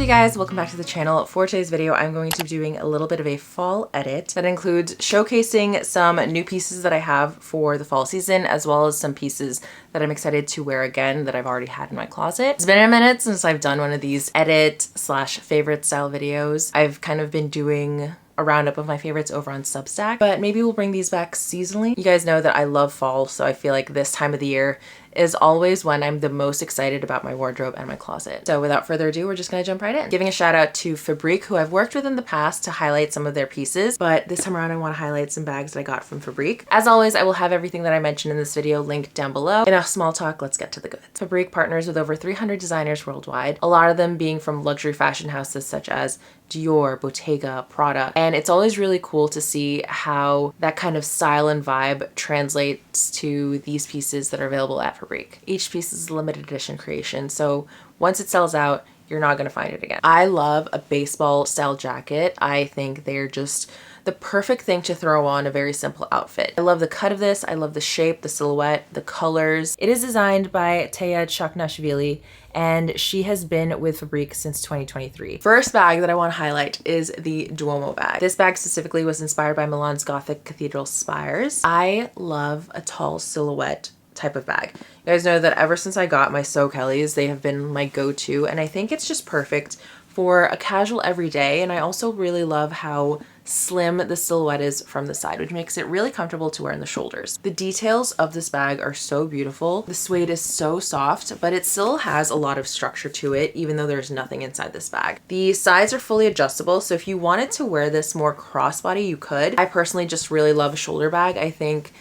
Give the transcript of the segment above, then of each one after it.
Hey guys, welcome back to the channel. For today's video, I'm going to be doing a little bit of a fall edit that includes showcasing some new pieces that I have for the fall season, as well as some pieces that I'm excited to wear again that I've already had in my closet. It's been a minute since I've done one of these edit slash favorite style videos. I've kind of been doing a roundup of my favorites over on Substack, but maybe we'll bring these back seasonally. You guys know that I love fall, so I feel like this time of the year is always when I'm the most excited about my wardrobe and my closet. So without further ado, we're just gonna jump right in. Giving a shout out to Fabrique, who I've worked with in the past to highlight some of their pieces, but this time around I wanna highlight some bags that I got from Fabrique. As always, I will have everything that I mentioned in this video linked down below. Enough small talk, let's get to the goods. Fabrique partners with over 300 designers worldwide, a lot of them being from luxury fashion houses such as Dior, Bottega, Prada, and it's always really cool to see how that kind of style and vibe translates to these pieces that are available at Fabrique. Each piece is a limited edition creation, so once it sells out, you're not gonna find it again. I love a baseball style jacket. I think they're just the perfect thing to throw on a very simple outfit. I love the cut of this. I love the shape, the silhouette, the colors. It is designed by Taya Chaknashvili, and she has been with Fabrique since 2023. First bag that I want to highlight is the Duomo bag. This bag specifically was inspired by Milan's Gothic cathedral spires. I love a tall silhouette type of bag. You guys know that ever since I got my So Kellys, they have been my go-to, and I think it's just perfect for a casual everyday. And I also really love how slim the silhouette is from the side, which makes it really comfortable to wear on the shoulders. The details of this bag are so beautiful. The suede is so soft, but it still has a lot of structure to it, even though there's nothing inside this bag. The sides are fully adjustable, so if you wanted to wear this more crossbody, you could. I personally just really love a shoulder bag. I think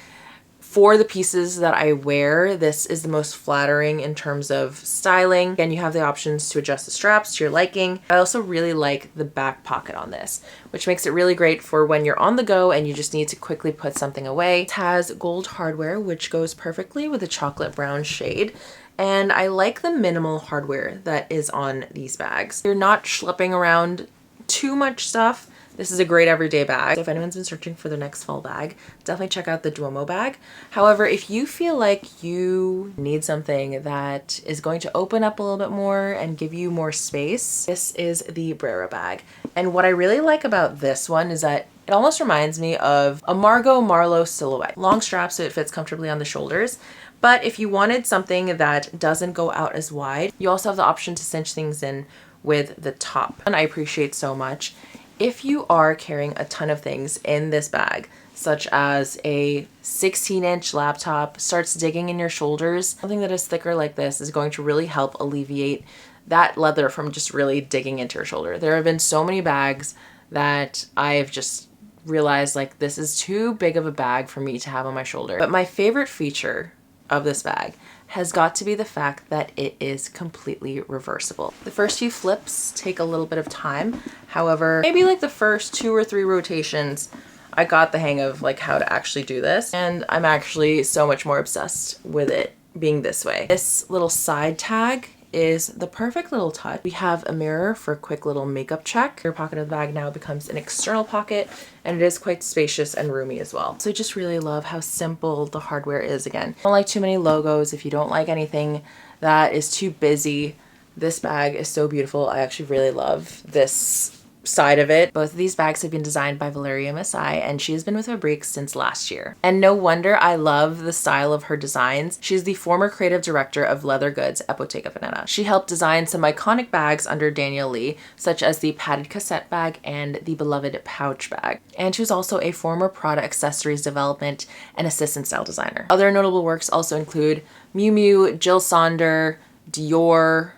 for the pieces that I wear, this is the most flattering in terms of styling. Again, you have the options to adjust the straps to your liking. I also really like the back pocket on this, which makes it really great for when you're on the go and you just need to quickly put something away. It has gold hardware, which goes perfectly with a chocolate brown shade. And I like the minimal hardware that is on these bags. You're not schlepping around too much stuff. This is a great everyday bag. So if anyone's been searching for their next fall bag, definitely check out the Duomo bag. However, if you feel like you need something that is going to open up a little bit more and give you more space, this is the Brera bag. And what I really like about this one is that it almost reminds me of a Margot Marlowe silhouette. Long straps so it fits comfortably on the shoulders. But if you wanted something that doesn't go out as wide, you also have the option to cinch things in with the top. And I appreciate so much. If you are carrying a ton of things in this bag, such as a 16-inch laptop starts digging in your shoulders, something that is thicker like this is going to really help alleviate that leather from just really digging into your shoulder. There have been so many bags that I've just realized like this is too big of a bag for me to have on my shoulder. But my favorite feature of this bag has got to be the fact that it is completely reversible. The first few flips take a little bit of time. However, maybe like the first 2 or 3 rotations, I got the hang of like how to actually do this. And I'm actually so much more obsessed with it being this way. This little side tag is the perfect little touch. We have a mirror for a quick little makeup check. Your pocket of the bag now becomes an external pocket, and it is quite spacious and roomy as well. So I just really love how simple the hardware is again. I don't like too many logos. If you don't like anything that is too busy, this bag is so beautiful. I actually really love this side of it. Both of these bags have been designed by Valeria Masai, and she has been with Fabrique since last year. And no wonder I love the style of her designs. She's the former creative director of leather goods at Bottega Veneta. She helped design some iconic bags under Daniel Lee, such as the padded cassette bag and the beloved pouch bag. And she was also a former Prada accessories development and assistant style designer. Other notable works also include Miu Miu, Jill Sander, Dior,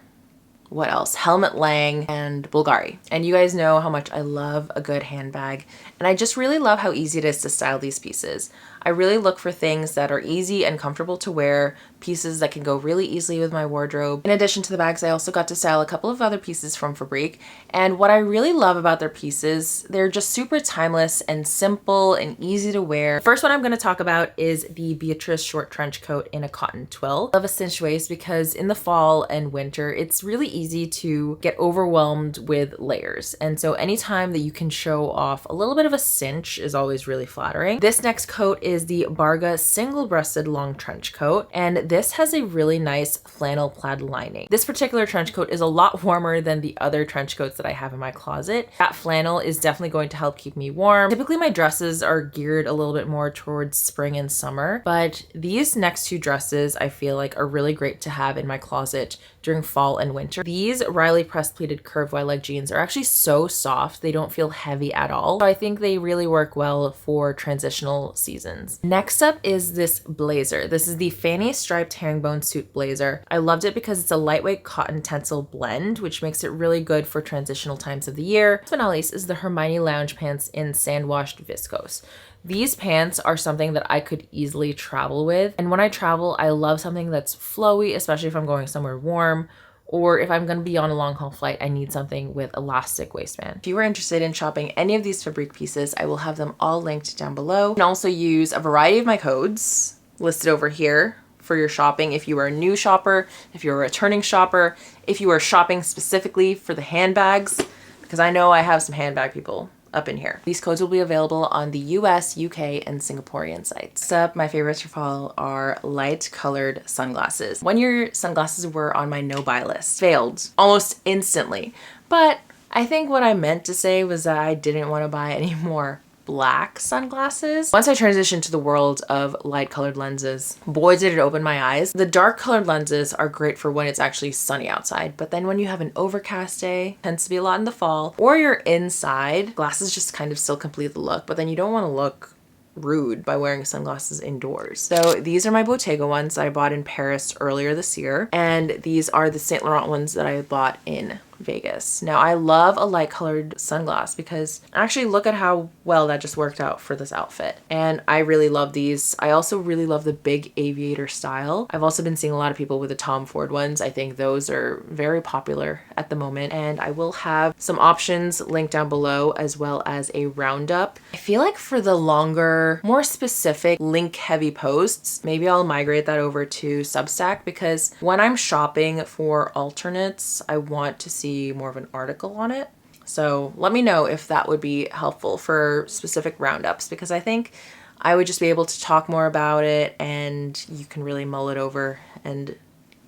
what else? Helmut Lang and Bulgari. And you guys know how much I love a good handbag. And I just really love how easy it is to style these pieces. I really look for things that are easy and comfortable to wear, pieces that can go really easily with my wardrobe. In addition to the bags, I also got to style a couple of other pieces from Fabrique. And what I really love about their pieces, they're just super timeless and simple and easy to wear. First one I'm going to talk about is the Beatrice short trench coat in a cotton twill. I love a cinched waist because in the fall and winter, it's really easy to get overwhelmed with layers. And so anytime that you can show off a little bit of a cinch is always really flattering. This next coat is the Barga single-breasted long trench coat, and this has a really nice flannel plaid lining. This particular trench coat is a lot warmer than the other trench coats that I have in my closet. That flannel is definitely going to help keep me warm. Typically my dresses are geared a little bit more towards spring and summer, but these next two dresses I feel like are really great to have in my closet during fall and winter. These Riley press pleated curved wide leg jeans are actually so soft. They don't feel heavy at all. So I think they really work well for transitional seasons. Next up is this blazer. This is the Fanny striped herringbone suit blazer. I loved it because it's a lightweight cotton tencel blend, which makes it really good for transitional times of the year. Last but not least is the Hermione lounge pants in sand washed viscose. These pants are something that I could easily travel with. And when I travel, I love something that's flowy, especially if I'm going somewhere warm, or if I'm gonna be on a long haul flight, I need something with elastic waistband. If you are interested in shopping any of these Fabrique pieces, I will have them all linked down below. You can also use a variety of my codes listed over here for your shopping. If you are a new shopper, if you're a returning shopper, if you are shopping specifically for the handbags, because I know I have some handbag people up in here. These codes will be available on the US, UK, and Singaporean sites. Next up, my favorites for fall are light colored sunglasses. 1 year sunglasses were on my no buy list. Failed almost instantly. But I think what I meant to say was that I didn't want to buy any more black sunglasses. Once I transitioned to the world of light colored lenses, boy did it open my eyes. The dark colored lenses are great for when it's actually sunny outside, but then when you have an overcast day, tends to be a lot in the fall, or you're inside, glasses just kind of still complete the look, but then you don't want to look rude by wearing sunglasses indoors. So these are my Bottega ones that I bought in Paris earlier this year, and these are the Saint Laurent ones that I bought in Vegas. Now I love a light colored sunglass because actually look at how well that just worked out for this outfit. And I really love these. I also really love the big aviator style. I've also been seeing a lot of people with the Tom Ford ones. I think those are very popular at the moment, and I will have some options linked down below as well as a roundup. I feel like for the longer, more specific link heavy posts, maybe I'll migrate that over to Substack, because when I'm shopping for alternates, I want to see more of an article on it. So let me know if that would be helpful for specific roundups, because I think I would just be able to talk more about it and you can really mull it over and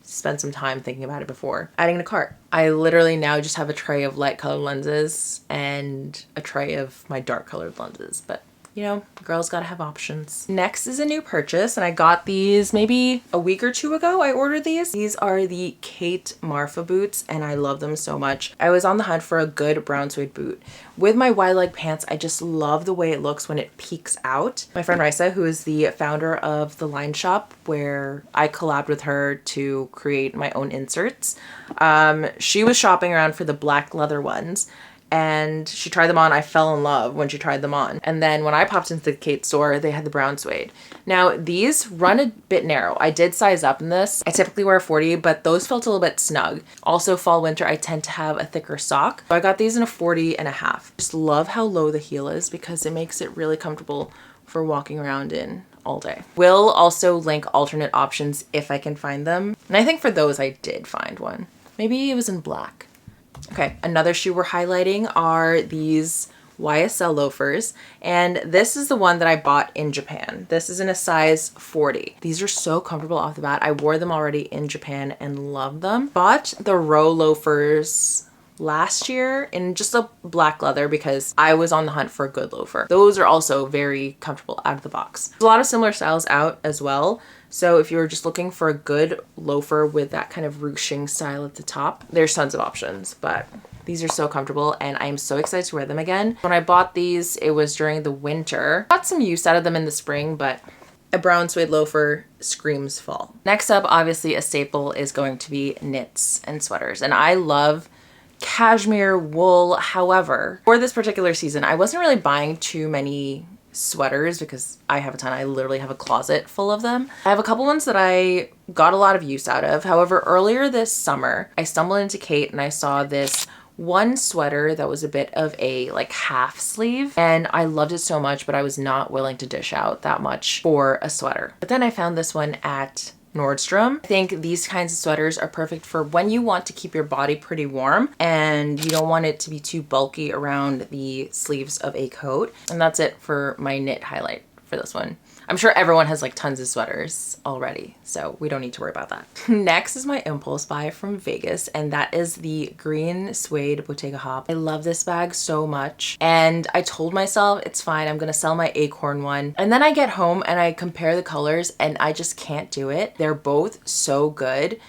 spend some time thinking about it before adding to cart. I literally now just have a tray of light colored lenses and a tray of my dark colored lenses, but you know, girls gotta have options. Next is a new purchase, and I got these maybe a week or two ago. I ordered these. These are the Kate Marfa boots, and I love them so much. I was on the hunt for a good brown suede boot. With my wide leg pants, I just love the way it looks when it peeks out. My friend Risa, who is the founder of the Line Shop, where I collabed with her to create my own inserts, she was shopping around for the black leather ones, and she tried them on. I fell in love when she tried them on. And then when I popped into the Kate store, they had the brown suede. Now these run a bit narrow. I did size up in this. I typically wear a 40, but those felt a little bit snug. Also fall winter, I tend to have a thicker sock. So I got these in a 40.5. Just love how low the heel is because it makes it really comfortable for walking around in all day. Will also link alternate options if I can find them. And I think for those I did find one. Maybe it was in black. Okay, another shoe we're highlighting are these YSL loafers, and this is the one that I bought in Japan. This is in a size 40. These are so comfortable off the bat. I wore them already in Japan and love them. Bought the Row loafers last year in just a black leather because I was on the hunt for a good loafer. Those are also very comfortable out of the box. There's a lot of similar styles out as well. So if you're just looking for a good loafer with that kind of ruching style at the top, there's tons of options, but these are so comfortable and I am so excited to wear them again. When I bought these, it was during the winter. Got some use out of them in the spring, but a brown suede loafer screams fall. Next up, obviously a staple is going to be knits and sweaters. And I love cashmere, wool. However, for this particular season, I wasn't really buying too many sweaters because I have a ton. I literally have a closet full of them. I have a couple ones that I got a lot of use out of. However, earlier this summer, I stumbled into Kate and I saw this one sweater that was a bit of a like half sleeve, and I loved it so much, but I was not willing to dish out that much for a sweater. But then I found this one at Nordstrom. I think these kinds of sweaters are perfect for when you want to keep your body pretty warm and you don't want it to be too bulky around the sleeves of a coat. And that's it for my knit highlight for this one. I'm sure everyone has like tons of sweaters already, so we don't need to worry about that. Next is my impulse buy from Vegas, and that is the green suede Bottega Hop. I love this bag so much, and I told myself it's fine, I'm gonna sell my acorn one. And then I get home and I compare the colors and I just can't do it. They're both so good.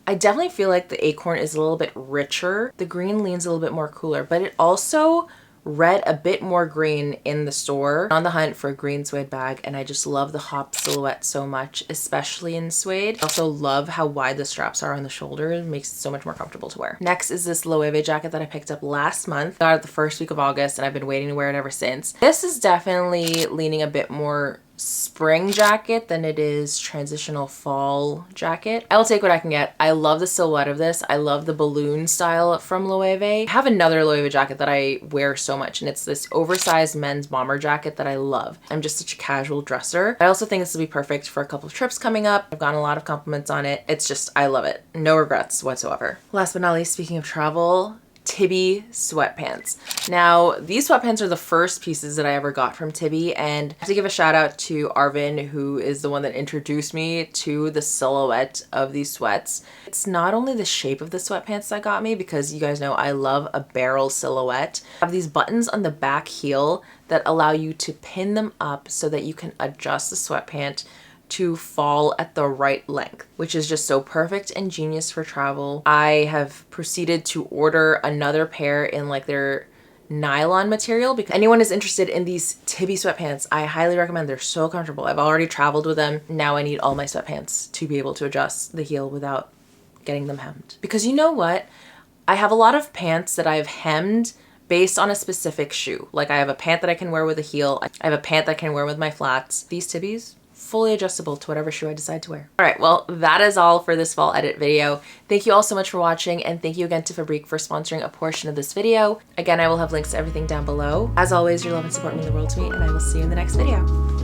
I definitely feel like the acorn is a little bit richer. The green leans a little bit more cooler, but it also read a bit more green in the store. On the hunt for a green suede bag, and I just love the hop silhouette so much, especially in suede. I also love how wide the straps are on the shoulder. It makes it so much more comfortable to wear. Next is this Loewe jacket that I picked up last month. Got it the first week of August, and I've been waiting to wear it ever since. This is definitely leaning a bit more spring jacket than it is transitional fall jacket. I'll take what I can get. I love the silhouette of this. I love the balloon style from Loewe. I have another Loewe jacket that I wear so much, and it's this oversized men's bomber jacket that I love. I'm just such a casual dresser. I also think this will be perfect for a couple of trips coming up. I've gotten a lot of compliments on it. It's just, I love it. No regrets whatsoever. Last but not least, speaking of travel, Tibi sweatpants. Now, these sweatpants are the first pieces that I ever got from Tibi, and I have to give a shout out to Arvin, who is the one that introduced me to the silhouette of these sweats. It's not only the shape of the sweatpants that got me, because you guys know I love a barrel silhouette. I have these buttons on the back heel that allow you to pin them up so that you can adjust the sweatpant to fall at the right length, which is just so perfect and genius for travel. I have proceeded to order another pair in like their nylon material, because anyone is interested in these Tibi sweatpants, I highly recommend. They're so comfortable. I've already traveled with them. Now I need all my sweatpants to be able to adjust the heel without getting them hemmed. Because you know what? I have a lot of pants that I've hemmed based on a specific shoe. Like I have a pant that I can wear with a heel. I have a pant that I can wear with my flats. These Tibis, fully adjustable to whatever shoe I decide to wear. All right, well, that is all for this fall edit video. Thank you all so much for watching, and thank you again to Fabrique for sponsoring a portion of this video. Again, I will have links to everything down below. As always, your love and support mean the world to me, and I will see you in the next video.